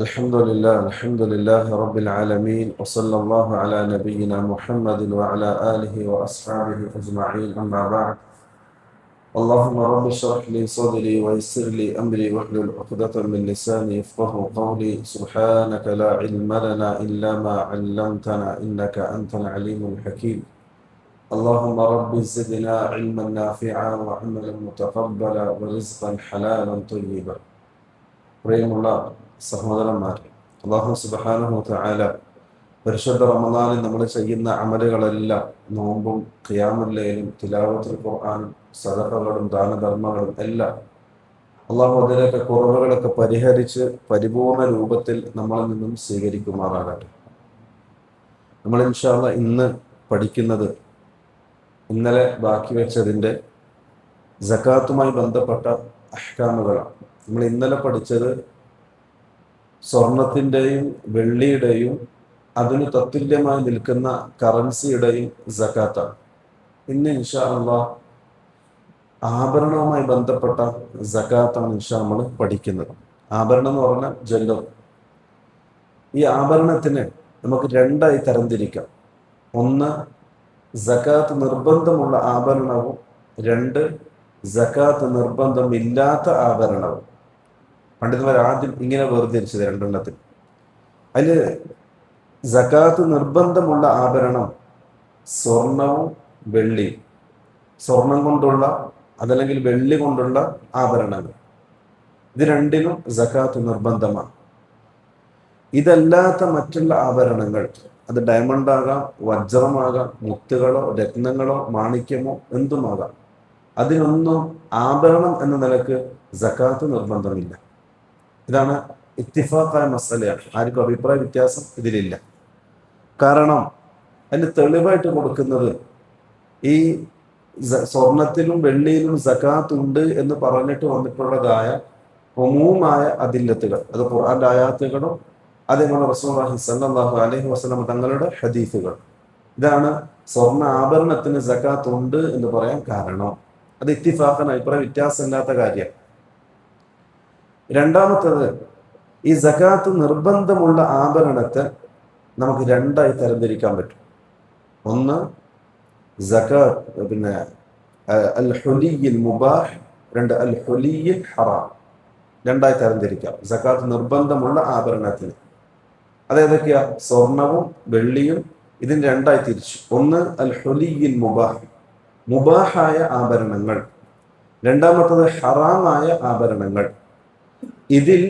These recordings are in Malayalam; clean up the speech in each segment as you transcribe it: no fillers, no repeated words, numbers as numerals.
الحمد لله رب العالمين وصلى الله على نبينا محمد وعلى آله وأصحابه أجمعين أما بعد اللهم رب اشرح لي صدري ويسر لي أمري واحلل عقدة من لساني يفقه قولي سبحانك لا علم لنا إلا ما علمتنا إنك أنت العليم الحكيم اللهم رب زدنا علما نافعا وعملا متقبلا ورزقا حلالا طيبا പ്രിയമുള്ള സഹോദരന്മാർ, അല്ലാഹു സുബ്ഹാനഹു വ തആല പരിശുദ്ധ റമദാനിൽ നമ്മൾ ചെയ്യുന്ന അമലുകളെല്ലാം, നോമ്പും ഖിയാമുൽ ലൈലും തിലാവത്തുൽ ഖുർആനും സദഖകളും ദാനധർമ്മങ്ങളും എല്ലാം അല്ലാഹു അതിലൊക്കെ കുറവുകളൊക്കെ പരിഹരിച്ച് പരിപൂർണ രൂപത്തിൽ നമ്മളിൽ നിന്നും സ്വീകരിക്കുമാറാകട്ടെ. നമ്മൾ ഇൻഷാ അല്ലാഹ് ഇന്ന് പഠിക്കുന്നത് ഇന്നലെ ബാക്കി വെച്ചതിൻ്റെ സകാത്തുമായി ബന്ധപ്പെട്ട അഹ്കാമുകളാണ്. നമ്മൾ ഇന്നലെ പഠിച്ചത് സ്വർണത്തിൻ്റെയും വെള്ളിയുടെയും അതിന് തത്തുല്യമായി നിൽക്കുന്ന കറൻസിയുടെയും സകാത്താണ്. ഇന്ന് ഇൻഷാ അല്ലാഹ് ആഭരണവുമായി ബന്ധപ്പെട്ട സകാത്താണ് ഇൻഷാ നമ്മൾ പഠിക്കുന്നത്. ആഭരണം എന്ന് പറഞ്ഞാൽ ജ്വല്ലർ. ഈ ആഭരണത്തിന് നമുക്ക് രണ്ടായി തരംതിരിക്കാം. ഒന്ന്, സകാത്ത് നിർബന്ധമുള്ള ആഭരണവും, രണ്ട്, സകാത്ത് നിർബന്ധമില്ലാത്ത ആഭരണവും. പണ്ഡിതന്മാർ ആദ്യം ഇങ്ങനെ വേർതിരിച്ചത് രണ്ടെണ്ണത്തിൽ. അതിൽ സകാത്ത് നിർബന്ധമുള്ള ആഭരണം സ്വർണവും വെള്ളിയും. സ്വർണം കൊണ്ടുള്ള അതല്ലെങ്കിൽ വെള്ളി കൊണ്ടുള്ള ആഭരണങ്ങൾ, ഇത് രണ്ടിനും സകാത്ത് നിർബന്ധമാണ്. ഇതല്ലാത്ത മറ്റുള്ള ആഭരണങ്ങൾ, അത് ഡയമണ്ട് ആകാം, വജ്രമാകാം, മുത്തുകളോ രത്നങ്ങളോ മാണിക്യമോ എന്തുമാകാം, അതിനൊന്നും ആഭരണം എന്ന നിലക്ക് സകാത്ത് നിർബന്ധമില്ല. ഇതാണ് ഇത്തിഫാഖായ മസലയാണ്. ആർക്കും അഭിപ്രായ വ്യത്യാസം ഇതിലില്ല. കാരണം അതിന് തെളിവായിട്ട് കൊടുക്കുന്നത് ഈ സ്വർണത്തിലും വെള്ളിയിലും സകാത്ത് ഉണ്ട് എന്ന് പറഞ്ഞിട്ട് വന്നിട്ടുള്ളതായ ഉമൂമായ അദില്ലത്തുകൾ, അത് ഖുർആന്റെ ആയാത്തുകളും അതേപോലെ റസൂലുള്ളാഹി സ്വല്ലല്ലാഹു അലൈഹി വസല്ലം തങ്ങളുടെ ഹദീസുകൾ. ഇതാണ് സ്വർണ്ണ ആഭരണത്തിന് സകാത്ത് ഉണ്ട് എന്ന് പറയാൻ കാരണം. അത് ഇത്തിഫാഖാൻ അഭിപ്രായ വ്യത്യാസമില്ലാത്ത കാര്യം. രണ്ടാമത്തത്, ഈ സകാത്ത് നിർബന്ധമുള്ള ആഭരണത്തെ നമുക്ക് രണ്ടായി തരംതിരിക്കാൻ പറ്റും. ഒന്ന്, സകാത്ത് അൽ ഹുലിയിൽ മുബാഹ്, രണ്ട് അൽ ഹുലിയിൽ ഹറാം. രണ്ടായി തരംതിരിക്കാം സകാത്ത് നിർബന്ധമുള്ള ആഭരണത്തിന്. അതേതൊക്കെയാ? സ്വർണവും വെള്ളിയും. ഇതിന് രണ്ടായി തിരിച്ചു. ഒന്ന് അൽ ഹുലിയിൽ മുബാഹ്, മുബാഹായ ആഭരണങ്ങൾ. രണ്ടാമത്തത് ഹറാമായ ആഭരണങ്ങൾ. ഇതിൽ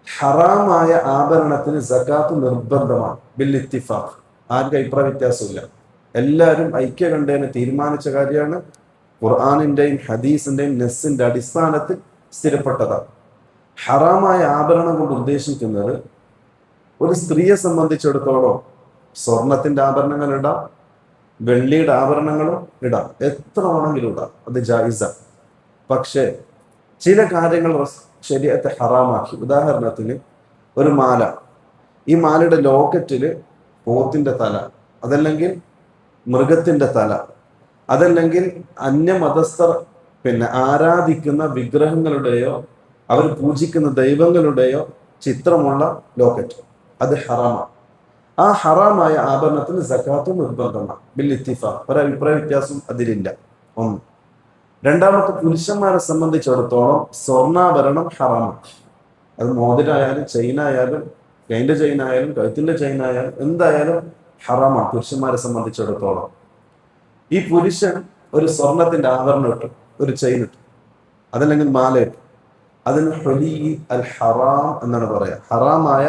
ഹറാമായ ആഭരണത്തിന് സകാത്ത് നിർബന്ധമാണ് ബിൽ ഇത്തിഫാഖ്. ആർക്കും അഭിപ്രായ വ്യത്യാസമില്ല. എല്ലാവരും ഐക്യകണ്ഠേന തീരുമാനിച്ച കാര്യമാണ്. ഖുർആനിന്റെയും ഹദീസിന്റെയും നെസ്സിന്റെ അടിസ്ഥാനത്തിൽ സ്ഥിരപ്പെട്ടതാണ്. ഹറാമായ ആഭരണം കൊണ്ട് ഉദ്ദേശിക്കുന്നത്, ഒരു സ്ത്രീയെ സംബന്ധിച്ചിടത്തോളം സ്വർണത്തിന്റെ ആഭരണങ്ങൾ ഇടാം, വെള്ളിയുടെ ആഭരണങ്ങളും ഇടാം, എത്ര വേണമെങ്കിലും ഇടാം, അത് ജായിസ. പക്ഷേ ചില കാര്യങ്ങൾ ശരീഅത്ത് ഹറാമാക്കി. ഉദാഹരണത്തിന് ഒരു മാല, ഈ മാലയുടെ ലോക്കറ്റില് പോത്തിന്റെ തല, അതല്ലെങ്കിൽ മൃഗത്തിന്റെ തല, അതല്ലെങ്കിൽ അന്യമതസ്ഥർ ആരാധിക്കുന്ന വിഗ്രഹങ്ങളുടെയോ അവർ പൂജിക്കുന്ന ദൈവങ്ങളുടെയോ ചിത്രമുള്ള ലോക്കറ്റ്, അത് ഹറാമാണ്. ആ ഹറാമായ ആഭരണത്തിന് സകാത്ത് നിർബന്ധമാണ് ബിൽ ഇത്തിഫാഖ്. ഒരഭിപ്രായ വ്യത്യാസം അതിലില്ല. ഒന്ന്. രണ്ടാമത്തെ, പുരുഷന്മാരെ സംബന്ധിച്ചിടത്തോളം സ്വർണ്ണാഭരണം ഹറാമാണ്. അത് മോതിരായാലും ചെയിനായാലും കൈന്റെ ചെയിനായാലും കഴുത്തിന്റെ ചെയിനായാലും എന്തായാലും ഹറാമാണ് പുരുഷന്മാരെ സംബന്ധിച്ചിടത്തോളം. ഈ പുരുഷൻ ഒരു സ്വർണത്തിന്റെ ആഭരണം ഇട്ടു, ഒരു ചെയിൻ ഇട്ടു, അതല്ലെങ്കിൽ മാല ഇട്ടു, അതിന് ഹുലി അൽ ഹറാം എന്നാണ് പറയാ. ഹറാമായ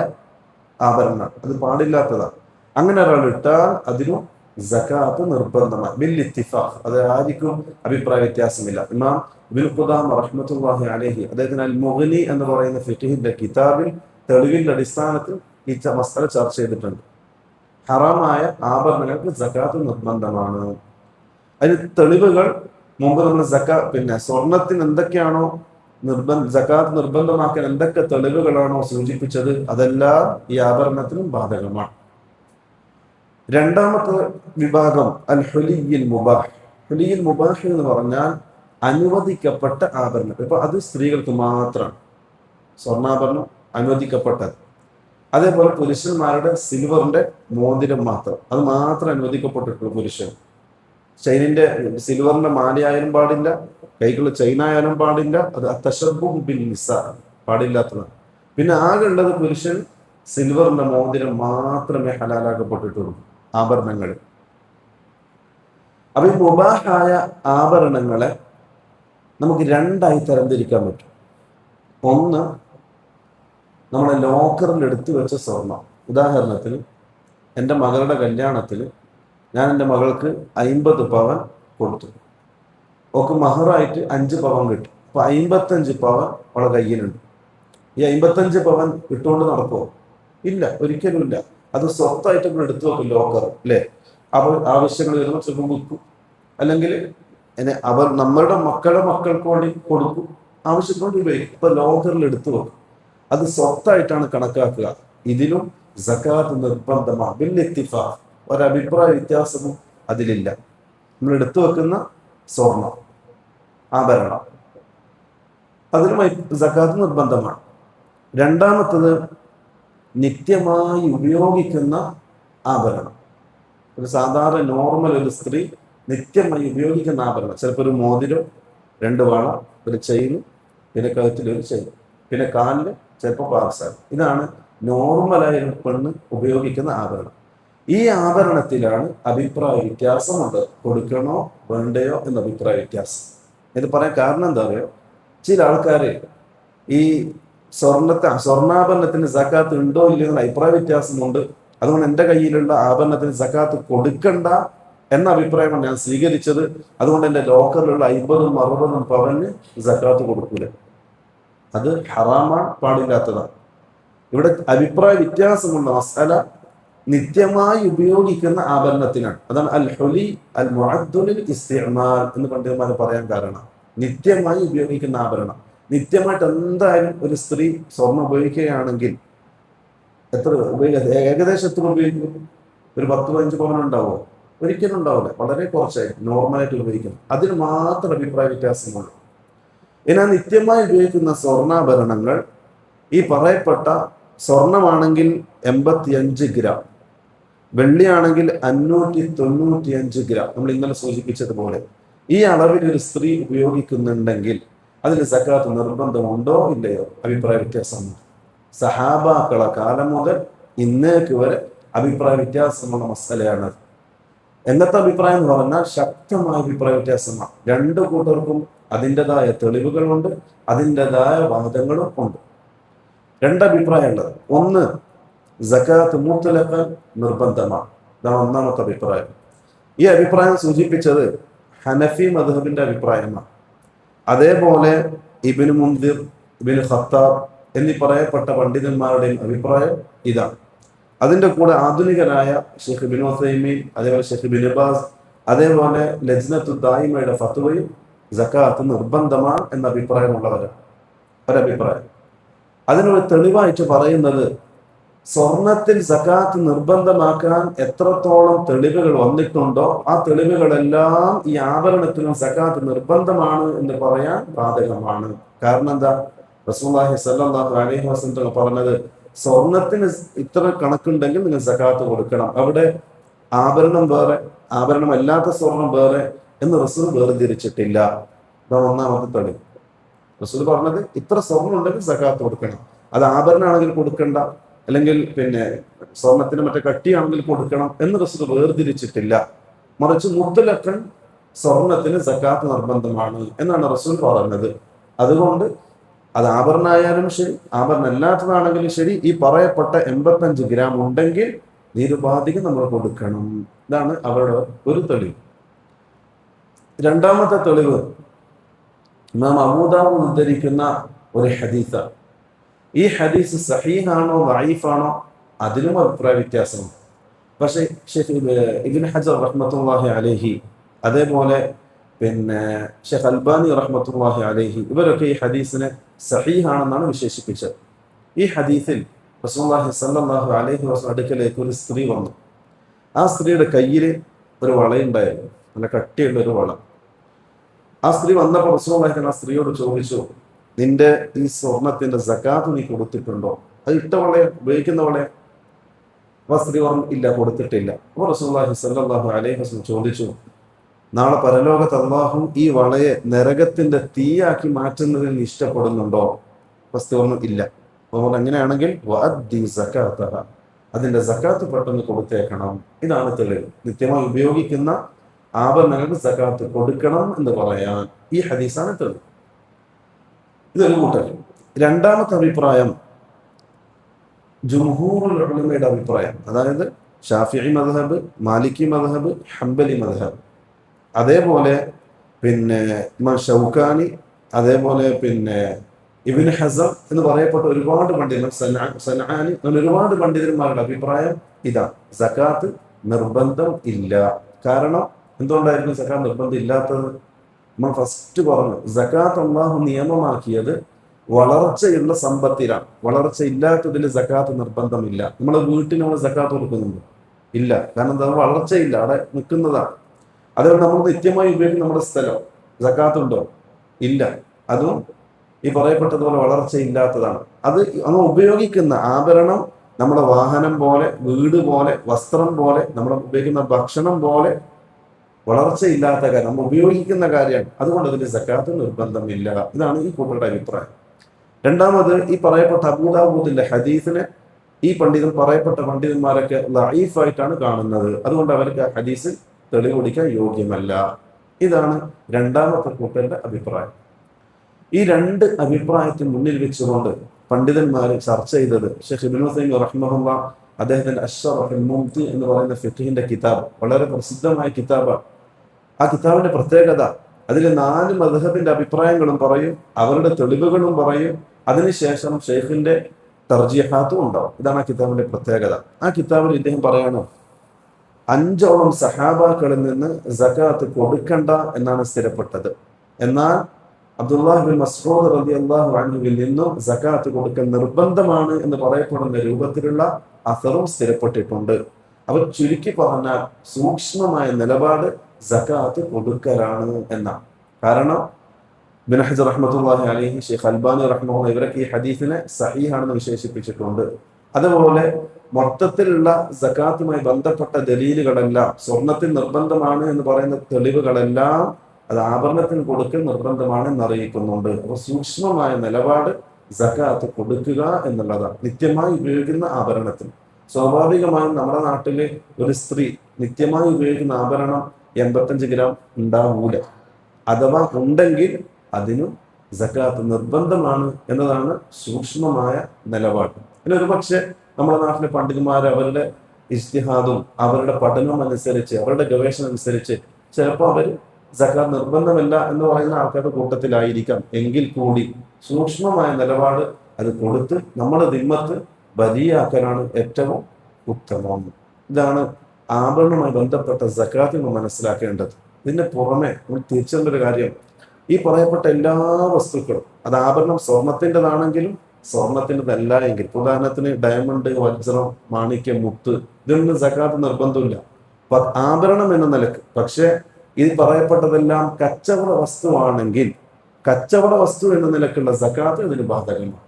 ആഭരണം, അത് പാടില്ലാത്തതാണ്. അങ്ങനെ ഒരാൾ ഇട്ടാൽ അതിനും സകാത്ത് നിർബന്ധമാണ് ബിൽ ഇത്തിഫാഖ്. അത് ആർക്കും അഭിപ്രായ വ്യത്യാസമില്ല. ഇമാം ഇബ്നുൽ ഖുദാമ റഹ്മത്തുള്ളാഹി അലൈഹി അദ്ദേഹത്തിന് അൽ മുഗ്നി എന്ന് പറയുന്ന ഫിഖ്ഹിന്റെ കിതാബിൽ തെളിവിന്റെ അടിസ്ഥാനത്തിൽ ഈ മസല ചർച്ച ചെയ്തിട്ടുണ്ട്. ഹറാമായ ആഭരണങ്ങൾക്ക് സകാത്ത് നിർബന്ധമാണ്. അതിന് തെളിവുകൾ മുമ്പ് നമ്മൾ സ്വർണത്തിന് എന്തൊക്കെയാണോ സകാത്ത് നിർബന്ധമാക്കാൻ എന്തൊക്കെ തെളിവുകളാണോ സൂചിപ്പിച്ചത്, അതെല്ലാം ഈ ആഭരണത്തിനും ബാധകമാണ്. രണ്ടാമത്തെ വിഭാഗം അൽ ഹുലിയിൽ മുബാഹ്. ഹുലിയിൽ മുബാഹ് എന്ന് പറഞ്ഞാൽ അനുവദിക്കപ്പെട്ട ആഭരണം. ഇപ്പൊ അത് സ്ത്രീകൾക്ക് മാത്രമാണ് സ്വർണ്ണാഭരണം അനുവദിക്കപ്പെട്ടത്. അതേപോലെ പുരുഷന്മാരുടെ സിൽവറിന്റെ മോതിരം മാത്രം, അത് മാത്രം അനുവദിക്കപ്പെട്ടിട്ടുള്ളൂ പുരുഷൻ. ചെയിനിന്റെ സിൽവറിന്റെ മാലയായാലും പാടില്ല, കൈക്കുള്ള ചെയിനായാലും പാടില്ല, അത് തശബ്ബുഹ് ബിൻ നിസാ പാടില്ലാത്തതാണ്. പിന്നെ ആകെ ഉള്ളത് പുരുഷൻ സിൽവറിന്റെ മോതിരം മാത്രമേ ഹലാലാക്കപ്പെട്ടിട്ടുള്ളൂ ആഭരണങ്ങൾ. അപ്പൊ ഈ മുബാഹായ ആഭരണങ്ങളെ നമുക്ക് രണ്ടായി തരംതിരിക്കാൻ പറ്റും. ഒന്ന്, നമ്മുടെ ലോക്കറിൽ എടുത്തു വെച്ച സ്വർണം. ഉദാഹരണത്തിന് എൻ്റെ മകളുടെ കല്യാണത്തിൽ ഞാൻ എൻ്റെ മകൾക്ക് 50 പവൻ കൊടുത്തു. ഒക്കെ മഹറായിട്ട് 5 പവൻ കിട്ടും. അപ്പൊ 55 പവൻ അവളെ കയ്യിലുണ്ട്. ഈ 55 പവൻ ഇട്ടുകൊണ്ട് നടക്കുമോ? ഇല്ല, ഒരിക്കലും ഇല്ല. അത് സ്വത്തായിട്ട് നമ്മൾ എടുത്തു വെക്കും ലോക്കർ, അല്ലേ? അപ്പോൾ ആവശ്യങ്ങൾ വരുമ്പോൾ ചിലപ്പോൾ വിൽക്കും, അല്ലെങ്കിൽ നമ്മളുടെ മക്കൾക്ക് വേണ്ടി കൊടുക്കും, ആവശ്യത്തിനോട് ഉപയോഗിക്കും. ഇപ്പൊ ലോക്കറിൽ എടുത്തു വെക്കും, അത് സ്വത്തായിട്ടാണ് കണക്കാക്കുക. ഇതിലും സകാത്ത് നിർബന്ധമാണ് ബിൽ ഇത്തിഫാഖ്. ഒരഭിപ്രായ വ്യത്യാസവും അതിലില്ല. നമ്മൾ എടുത്തു വെക്കുന്ന സ്വർണം, ആഭരണം, അതിലുമായി സകാത്ത് നിർബന്ധമാണ്. രണ്ടാമത്തത് നിത്യമായി ഉപയോഗിക്കുന്ന ആഭരണം. ഒരു സാധാരണ നോർമൽ ഒരു സ്ത്രീ നിത്യമായി ഉപയോഗിക്കുന്ന ആഭരണം, ചിലപ്പോൾ ഒരു മോതിരം, 2 വള, ഒരു ചെയിൻ, പിന്നെ കഴുത്തിലൊരു ചെയിൻ, പിന്നെ കാലില് ചിലപ്പോൾ പാർസാണ്. ഇതാണ് നോർമലായ ഒരു പെണ്ണ് ഉപയോഗിക്കുന്ന ആഭരണം. ഈ ആഭരണത്തിലാണ് അഭിപ്രായ വ്യത്യാസമുണ്ട്, കൊടുക്കണോ വേണ്ടയോ എന്ന അഭിപ്രായ വ്യത്യാസം. ഇത് പറയാൻ കാരണം എന്താ പറയുക, ചില ആൾക്കാര് ഈ സ്വർണ്ണാഭരണത്തിന് സക്കാത്ത് ഉണ്ടോ ഇല്ലയോ എന്ന അഭിപ്രായ വ്യത്യാസമുണ്ട്, അതുകൊണ്ട് എൻ്റെ കയ്യിലുള്ള ആഭരണത്തിന് സക്കാത്ത് കൊടുക്കണ്ട എന്ന അഭിപ്രായമാണ് ഞാൻ സ്വീകരിച്ചത്, അതുകൊണ്ട് എൻ്റെ ലോക്കറിലുള്ള 50ഉം 60ഉം പവന് സക്കാത്ത് കൊടുക്കൂല. അത് ഹറാമാണ്, പാടില്ലാത്തതാണ്. ഇവിടെ അഭിപ്രായ വ്യത്യാസമുള്ള മസ്അല നിത്യമായി ഉപയോഗിക്കുന്ന ആഭരണത്തിനാണ്. അതാണ് അൽ ഹുലി അൽ മുഅദ്ദു ലിൽ ഇസ്തിഅമാൽ എന്ന് പണ്ഡിതന്മാർ പറയാൻ കാരണം. നിത്യമായി ഉപയോഗിക്കുന്ന ആഭരണം, നിത്യമായിട്ട് എന്തായാലും ഒരു സ്ത്രീ സ്വർണം ഉപയോഗിക്കുകയാണെങ്കിൽ എത്ര ഏകദേശം എത്ര ഉപയോഗിക്കും? ഒരു 10-15 പവൻ ഉണ്ടാവുമോ? ഒരിക്കലും ഉണ്ടാവില്ല, വളരെ കുറച്ചായി നോർമലായിട്ട് ഉപയോഗിക്കും. അതിന് മാത്രം അഭിപ്രായ വ്യത്യാസമുള്ളൂ. എന്നാൽ നിത്യമായി ഉപയോഗിക്കുന്ന സ്വർണ്ണാഭരണങ്ങൾ, ഈ പറയപ്പെട്ട സ്വർണമാണെങ്കിൽ 85 ഗ്രാം, വെള്ളിയാണെങ്കിൽ 595 ഗ്രാം, നമ്മൾ ഇന്നലെ സൂചിപ്പിച്ചതുപോലെ ഈ അളവിൽ ഒരു സ്ത്രീ ഉപയോഗിക്കുന്നുണ്ടെങ്കിൽ അതിന് സക്കാത്ത് നിർബന്ധമുണ്ടോ ഇല്ലയോ? അഭിപ്രായ വ്യത്യാസമുണ്ട്. സഹാബാക്കളെ കാലം മുതൽ ഇന്നേക്ക് വരെ അഭിപ്രായ വ്യത്യാസമുള്ള മസലയാണ്. എന്നത്തെ അഭിപ്രായം എന്ന് പറഞ്ഞാൽ ശക്തമായ അഭിപ്രായ വ്യത്യാസമാണ്. 2 കൂട്ടർക്കും അതിൻ്റെതായ തെളിവുകളുണ്ട്, അതിൻ്റെതായ വാദങ്ങളും ഉണ്ട്. 2 അഭിപ്രായമുള്ളത്. ഒന്ന്, സകാത്ത് മുത്ലഖൻ നിർബന്ധമാണ്. ഇതാണ് ഒന്നാമത്തെ അഭിപ്രായം. ഈ അഭിപ്രായം സൂചിപ്പിച്ചത് ഹനഫി മദ്ഹബിന്റെ അഭിപ്രായമാണ്. അതേപോലെ ഇബ്നു മുൻദിർ, ഇബ്നു ഖത്താബ് എന്നീ പറയപ്പെട്ട പണ്ഡിതന്മാരുടെയും അഭിപ്രായം ഇതാണ്. അതിന്റെ കൂടെ ആധുനികരായ ഷെയ്ഖ് ഇബ്നു ഉസൈമീൻ, അതേപോലെ ഷെയ്ഖ് ഇബ്നു ബാസ്, അതേപോലെ ലജ്നത്തു ദായിമയുടെ ഫത്വയും സകാത്ത് നിർബന്ധമാണ് എന്ന അഭിപ്രായമുള്ളവരാണ്. ഒരഭിപ്രായം. അതിനൊരു തെളിവായിട്ട് പറയുന്നത്, സ്വർണത്തിൽ സകാത്ത് നിർബന്ധമാക്കാൻ എത്രത്തോളം തെളിവുകൾ വന്നിട്ടുണ്ടോ ആ തെളിവുകളെല്ലാം ഈ ആഭരണത്തിനും സകാത്ത് നിർബന്ധമാണ് എന്ന് പറയാൻ ബാധകമാണ്. കാരണം എന്താ? റസൂലുള്ളാഹി സ്വല്ലല്ലാഹു അലൈഹി വസല്ലം പറഞ്ഞത്, സ്വർണത്തിന് ഇത്ര കണക്കുണ്ടെങ്കിൽ നിങ്ങൾ സകാത്ത് കൊടുക്കണം. അവിടെ ആഭരണം വേറെ, ആഭരണമല്ലാത്ത സ്വർണം വേറെ എന്ന് റസൂൽ വേർതിരിച്ചിട്ടില്ല. ഇതാണ് ഒന്നാമത്തെ തെളിവ്. റസൂൽ പറഞ്ഞത് ഇത്ര സ്വർണം ഉണ്ടെങ്കിൽ സകാത്ത് കൊടുക്കണം. അത് ആഭരണമാണെങ്കിൽ കൊടുക്കണ്ട, അല്ലെങ്കിൽ പിന്നെ സ്വർണത്തിന് മറ്റേ കട്ടിയാണെങ്കിൽ കൊടുക്കണം എന്ന് റസൂൽ വേർതിരിച്ചിട്ടില്ല. മറിച്ച് മുത്തലഖൻ സ്വർണത്തിന് സകാത്ത് നിർബന്ധമാണ് എന്നാണ് റസൂൽ പറഞ്ഞത്. അതുകൊണ്ട് അത് ആഭരണമായാലും ശരി, ആഭരണം അല്ലാത്തതാണെങ്കിലും ശരി, ഈ പറയപ്പെട്ട 85 ഗ്രാം ഉണ്ടെങ്കിൽ നിരുപാധികം നമ്മൾ കൊടുക്കണം. ഇതാണ് അവരുടെ ഒരു തെളിവ്. രണ്ടാമത്തെ തെളിവ് ഇമാം അബൂ ദാവൂദ് ഉദ്ധരിക്കുന്ന ഒരു ഹദീസാണ്. ഈ ഹദീസ് സഹീഹാണോ ദഈഫാണോ അതിലും അഭിപ്രായ വ്യത്യാസമുണ്ട്. പക്ഷേ ഷെയ്ഖ് ഇബ്നു ഹജർ റഹ്മത്തുള്ളാഹി അലൈഹി, അതേപോലെ പിന്നെ ഷെയ്ഖ് അൽബാനി റഹ്മത്തുള്ളാഹി അലൈഹി, ഇവരൊക്കെ ഈ ഹദീസിനെ സഹീഹാണെന്നാണ് വിശേഷിപ്പിച്ചത്. ഈ ഹദീസിൽ റസൂലുള്ളാഹി സ്വല്ലല്ലാഹു അലൈഹി വസല്ലം അടുക്കലേക്ക് ഒരു സ്ത്രീ വന്നു. ആ സ്ത്രീയുടെ കയ്യിൽ ഒരു വളയുണ്ടായിരുന്നു, നല്ല കട്ടിയുള്ള ഒരു വള. ആ സ്ത്രീ വന്നപ്പോൾ റസൂലുള്ളാഹി ആ സ്ത്രീയോട് ചോദിച്ചു, നിന്റെ ഈ സ്വർണത്തിന്റെ സകാത്ത് നീ കൊടുത്തിട്ടുണ്ടോ? അത് ഇട്ട വളയം, ഉപയോഗിക്കുന്ന വളയം. അപ്പൊ സ്ത്രീ പറഞ്ഞു ഇല്ല, കൊടുത്തിട്ടില്ല. അപ്പോൾ റസൂലുള്ളാഹി സ്വല്ലല്ലാഹു അലൈഹി വസല്ലം ചോദിച്ചു, നാളെ പരലോകത്ത് അല്ലാഹു ഈ വളയെ നരകത്തിന്റെ തീയാക്കി മാറ്റുന്നതിൽ ഇഷ്ടപ്പെടുന്നുണ്ടോ? അപ്പൊ സ്ത്രീ പറഞ്ഞു ഇല്ല. അപ്പോൾ അങ്ങനെയാണെങ്കിൽ വഅദ്ദി സകാതഹ, അതിന്റെ സകാത്ത് പെട്ടെന്ന് കൊടുത്തേക്കണം. ഇതാണ് തെളിവ്. നിത്യമായി ഉപയോഗിക്കുന്ന ആഭരണങ്ങൾക്ക് സകാത്ത് കൊടുക്കണം എന്ന് പറയാൻ ഈ ഹദീസാണ് തെളിവ്. ഇതൊരു കൂട്ടർ. രണ്ടാമത്തെ അഭിപ്രായം ജുംഹൂറുൽ ഉലമയുടെ അഭിപ്രായം, അതായത് ഷാഫിഈ മദ്ഹബ്, മാലിക്കി മദ്ഹബ്, ഹംബലി മദ്ഹബ്, അതേപോലെ ഇമാം ഷൗക്കാനി, അതേപോലെ ഇബ്നു ഹസം എന്ന് പറയപ്പെട്ട ഒരുപാട് പണ്ഡിതർ, സനആനി, ഒരുപാട് പണ്ഡിതന്മാരുടെ അഭിപ്രായം ഇതാണ്, സകാത്ത് നിർബന്ധം ഇല്ല. കാരണം എന്തുകൊണ്ടായിരിക്കും സകാത്ത് നിർബന്ധം ഇല്ലാത്തത്? നമ്മൾ ഫസ്റ്റ് പറഞ്ഞു, സകാത്ത് അല്ലാഹു നിയമമാക്കിയത് വളർച്ചയുള്ള സമ്പത്തിലാണ്. വളർച്ച ഇല്ലാത്തതിൽ സകാത്ത് നിർബന്ധമില്ല. നമ്മുടെ വീട്ടിന് നമ്മൾ സകാത്ത് കൊടുക്കുന്നുണ്ട്? ഇല്ല. കാരണം എന്താ? വളർച്ചയില്ല, അവിടെ നിൽക്കുന്നതാണ്. അതുകൊണ്ട് നമ്മൾ നിത്യമായി ഉപയോഗിക്കുന്ന നമ്മുടെ സ്ഥലം സകാത്ത് ഉണ്ടോ? ഇല്ല. അതും ഈ പറയപ്പെട്ടതുപോലെ വളർച്ചയില്ലാത്തതാണ്. അത് നമ്മൾ ഉപയോഗിക്കുന്ന ആഭരണം നമ്മുടെ വാഹനം പോലെ, വീട് പോലെ, വസ്ത്രം പോലെ, നമ്മൾ ഉപയോഗിക്കുന്ന ഭക്ഷണം പോലെ വളർച്ചയില്ലാത്ത കാര്യം, നമ്മൾ ഉപയോഗിക്കുന്ന കാര്യമാണ്. അതുകൊണ്ട് അതിന് സകാത്ത് നിർബന്ധമില്ല. ഇതാണ് ഈ കൂട്ടരുടെ അഭിപ്രായം. രണ്ടാമത്, ഈ പറയപ്പെട്ട അബൂദാവൂദിന്റെ ഹദീസിനെ ഈ പറയപ്പെട്ട പണ്ഡിതന്മാരൊക്കെ ലഈഫായിട്ടാണ് കാണുന്നത്. അതുകൊണ്ട് അവർക്ക് ആ ഹദീസ് തെളിവ് കൊടുക്കാൻ യോഗ്യമല്ല. ഇതാണ് രണ്ടാമത്തെ കൂട്ടരുടെ അഭിപ്രായം. ഈ രണ്ട് അഭിപ്രായത്തിന് മുന്നിൽ വെച്ചുകൊണ്ട് പണ്ഡിതന്മാർ ചർച്ച ചെയ്തത് ഷെയ്ഖ് ഇബ്നു തൈമിയ്യ റഹിമഹുല്ലാഹ് അദ്ദേഹത്തിന്റെ അശ്ശറഹുൽ മുംതി എന്ന് പറയുന്ന ഫിഖ്ഹിന്റെ കിതാബ്, വളരെ പ്രസിദ്ധമായ കിതാബാണ്. ആ കിതാബിന്റെ പ്രത്യേകത, അതിൽ 4 മദ്ഹബിന്റെ അഭിപ്രായങ്ങളും പറയും, അവരുടെ തെളിവുകളും പറയും, അതിനുശേഷം ഷെയ്ഖിന്റെ തർജീഹാത്തും ഉണ്ടാവും. ഇതാണ് ആ കിതാബിന്റെ പ്രത്യേകത. ആ കിതാബിൽ ഇദ്ദേഹം പറയണം, 5ഓളം സഹാബാക്കളിൽ നിന്ന് സകാത്ത് കൊടുക്കണ്ട എന്നാണ് സ്ഥിരപ്പെട്ടത്. എന്നാൽ അബ്ദുല്ലാഹ് ബിൻ മസ്ഊദ് റളിയല്ലാഹു അൻഹുവിൽ നിന്നും സകാത്ത് കൊടുക്കൽ നിർബന്ധമാണ് എന്ന് പറയപ്പെടുന്ന രൂപത്തിലുള്ള അസറും സ്ഥിരപ്പെട്ടിട്ടുണ്ട്. അവർ ചുരുക്കി പറഞ്ഞാൽ സൂക്ഷ്മമായ നിലപാട് സകാത്ത് കൊടുക്കലാണ് എന്നാണ്. കാരണം ഇബ്നു ഹജർ റഹ്മത്തുള്ളാഹി അലൈഹി, ഷെയ്ഖ് അൽബാനി റഹ്മത്തുള്ളാഹി, ഇവരൊക്കെ ഈ ഹദീസിനെ സഹീഹാണെന്ന് വിശേഷിപ്പിച്ചിട്ടുണ്ട്. അതുപോലെ മൊത്തത്തിലുള്ള സകാത്തുമായി ബന്ധപ്പെട്ട ദലീലുകളെല്ലാം, സ്വർണത്തിൽ നിർബന്ധമാണ് എന്ന് പറയുന്ന തെളിവുകളെല്ലാം അത് ആഭരണത്തിന് കൊടുക്കൽ നിർബന്ധമാണ് എന്നറിയിക്കുന്നുണ്ട്. അപ്പോൾ സൂക്ഷ്മമായ നിലപാട് സകാത്ത് കൊടുക്കുക എന്നുള്ളതാണ്. നിത്യമായി ഉപയോഗിക്കുന്ന ആഭരണത്തിന്, സ്വാഭാവികമായും നമ്മുടെ നാട്ടില് ഒരു സ്ത്രീ നിത്യമായി ഉപയോഗിക്കുന്ന ആഭരണം 85 ഗ്രാം ഉണ്ടാവൂല. അഥവാ ഉണ്ടെങ്കിൽ അതിനും സകാത്ത് നിർബന്ധമാണ് എന്നതാണ് സൂക്ഷ്മമായ നിലപാട്. പിന്നെ ഒരുപക്ഷെ നമ്മുടെ നാട്ടിലെ പണ്ഡിതന്മാർ അവരുടെ ഇജ്തിഹാദും അവരുടെ പഠനവും അനുസരിച്ച്, അവരുടെ ഗവേഷണം അനുസരിച്ച് ചിലപ്പോൾ അവർ സകാത്ത് നിർബന്ധമല്ല എന്ന് പറയുന്ന ആൾക്കാരുടെ കൂട്ടത്തിലായിരിക്കാം. എങ്കിൽ കൂടി സൂക്ഷ്മമായ നിലപാട് അത് കൊടുത്ത് നമ്മുടെ ദിമ്മത്ത് ബദിയാക്കലാണ് ഏറ്റവും ഉത്തമം. ഇതാണ് ആഭരണവുമായി ബന്ധപ്പെട്ട സകാത്ത് നമ്മൾ മനസ്സിലാക്കേണ്ടത്. ഇതിന് പുറമെ നമ്മൾ തിരിച്ചേണ്ട ഒരു കാര്യം, ഈ പറയപ്പെട്ട എല്ലാ വസ്തുക്കളും, അത് ആഭരണം സ്വർണത്തിൻ്റെതാണെങ്കിലും സ്വർണത്തിൻ്റെതല്ല എങ്കിൽ, ഉദാഹരണത്തിന് ഡയമണ്ട്, വജ്രം, മാണിക്യം, മുത്ത്, ഇതൊന്നും സകാത്ത് നിർബന്ധമില്ല ആഭരണം എന്ന നിലക്ക്. പക്ഷെ ഇത് പറയപ്പെട്ടതെല്ലാം കച്ചവട വസ്തുവാണെങ്കിൽ കച്ചവട വസ്തു എന്ന നിലക്കുള്ള സകാത്ത് ഇതിന് ബാധകമാണ്.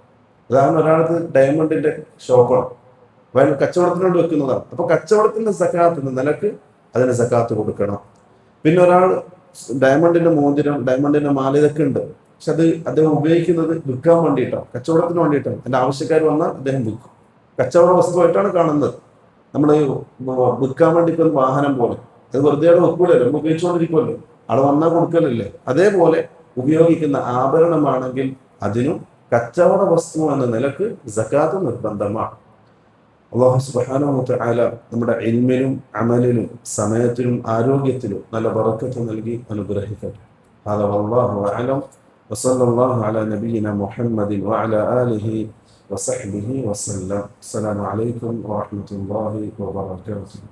ഉദാഹരണം, ഒരാൾക്ക് ഡയമണ്ടിന്റെ ഷോപ്പാണ്, അയാൾ കച്ചവടത്തിനോട് വെക്കുന്നതാണ്. അപ്പൊ കച്ചവടത്തിന്റെ സകാത്ത് എന്ന നിലക്ക് അതിന് സകാത്ത് കൊടുക്കണം. പിന്നെ ഒരാൾ ഡയമണ്ടിന്റെ മോതിരം, ഡയമണ്ടിന്റെ മാല, ഇതൊക്കെ ഉണ്ട്. പക്ഷെ അത് അദ്ദേഹം ഉപയോഗിക്കുന്നത് വിൽക്കാൻ വേണ്ടിയിട്ടാണ്, കച്ചവടത്തിന് വേണ്ടിയിട്ടാണ്. അതിന്റെ ആവശ്യക്കാർ വന്നാൽ അദ്ദേഹം വിൽക്കും. കച്ചവട വസ്തുവായിട്ടാണ് കാണുന്നത്. നമ്മൾ വിൽക്കാൻ വേണ്ടി ഒരു വാഹനം പോലെ, അത് വെറുതെ അവിടെ വെക്കൂലല്ലോ, നമ്മൾ ഉപയോഗിച്ചുകൊണ്ടിരിക്കുമല്ലോ, അവിടെ വന്നാൽ കൊടുക്കലല്ലേ. അതേപോലെ ഉപയോഗിക്കുന്ന ആഭരണമാണെങ്കിൽ അതിനും കച്ചവട വസ്തു എന്ന നിലക്ക് സകാത്ത് നിർബന്ധമാണ്. അല്ലാഹു സുബ്ഹാനഹു വ തആല നമ്മുടെ ഇൽമിലും അമലിലും സമയത്തിലും ആരോഗ്യത്തിലും നല്ല ബറക്കത്ത് നൽകി അനുഗ്രഹിക്കട്ടെ. ഹാദാ വല്ലാഹു അഅലം വസല്ലല്ലാഹു അലാ നബിയിന മുഹമ്മദിൻ വഅലാ ആലിഹി വസഹ്ബിഹി വസല്ലം. അസ്സലാമു അലൈക്കും വറഹ്മത്തുള്ളാഹി വബറകാതുഹു.